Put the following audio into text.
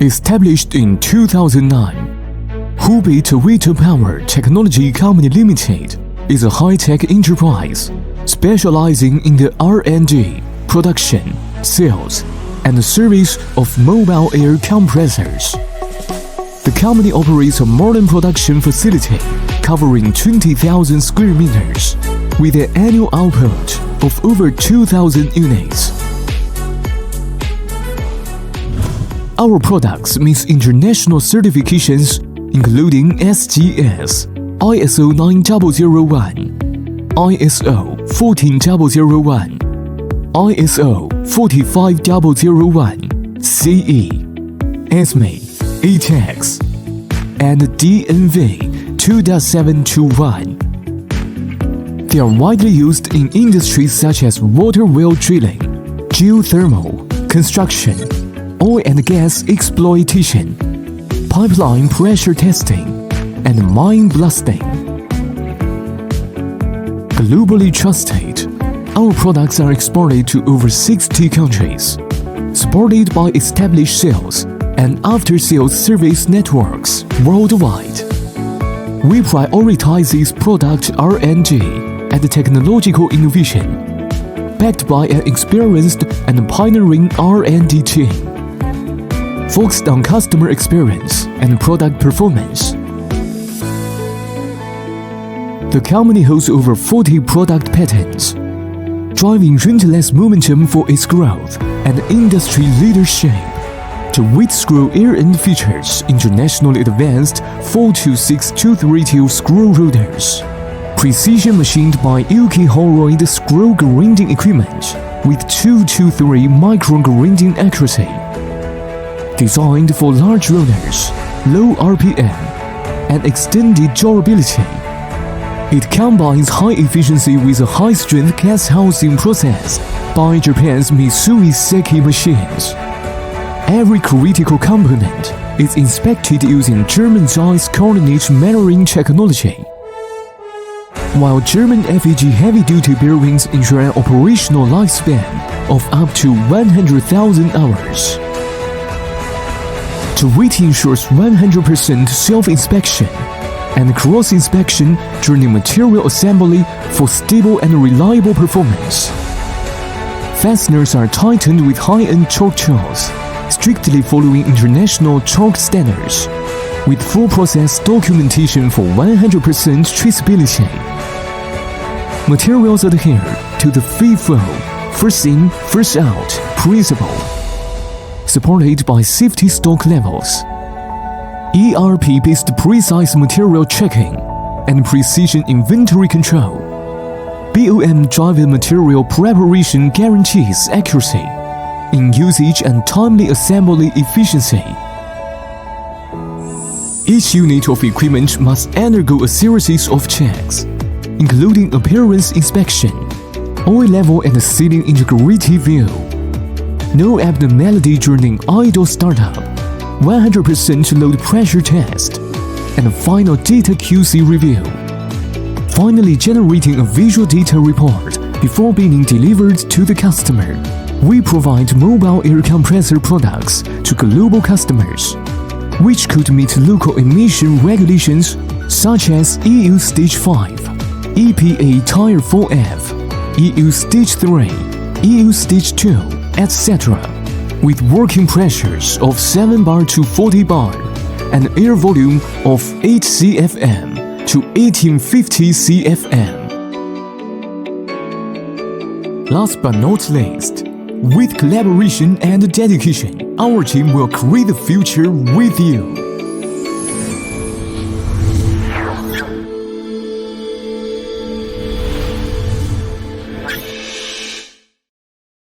Established in 2009, Hubei Tewaite Power Technology Company Limited is a high-tech enterprise specializing in the R&D, production, sales, and service of mobile air compressors. The company operates a modern production facility covering 20,000 square meters with an annual output of over 2,000 units. Our products meet international certifications including SGS ISO9001, ISO 14001, ISO 45001, CE, ASME, ATEX, and DNV 2.721. They are widely used in industries such as water well drilling, geothermal, construction, oil and gas exploitation, pipeline pressure testing, and mine blasting. Globally trusted, our products are exported to over 60 countries, supported by established sales and after-sales service networks worldwide. We prioritize this product R&D and technological innovation, backed by an experienced and pioneering R&D team, focused on customer experience and product performance. The company holds over 40 product patents, driving relentless momentum for its growth and industry leadership. Tewaite screw air-end features internationally advanced 426-232 screw rotors, precision machined by UK Holroyd screw grinding equipment with 223 micron grinding accuracy. Designed for large rotors, low RPM, and extended durability, it combines high efficiency with a high-strength gas housing process by Japan's Mitsui Seki machines. Every critical component is inspected using German Zeiss coordinate measuring technology, while German FEG heavy-duty bearings ensure an operational lifespan of up to 100,000 hours. Tewaite ensures 100% self-inspection and cross-inspection during material assembly for stable and reliable performance. Fasteners are tightened with high-end torque tools, strictly following international torque standards, with full process documentation for 100% traceability. Materials adhere to the FIFO, first in, first out principle, supported by safety stock levels, ERP-based precise material checking, and precision inventory control. BOM-driven material preparation guarantees accuracy in usage and timely assembly efficiency. Each unit of equipment must undergo a series of checks, including appearance inspection, oil level and sealing integrity view, no abnormality during idle startup, 100% load pressure test, and final data QC review. Finally generating a visual data report before being delivered to the customer. We provide mobile air compressor products to global customers, which could meet local emission regulations such as EU Stage 5, EPA Tier4f, EU Stage 3, EU Stage 2, etc., with working pressures of 7 bar to 40 bar and air volume of 8 CFM to 1850 CFM. Last but not least, with collaboration and dedication, our team will create the future with you.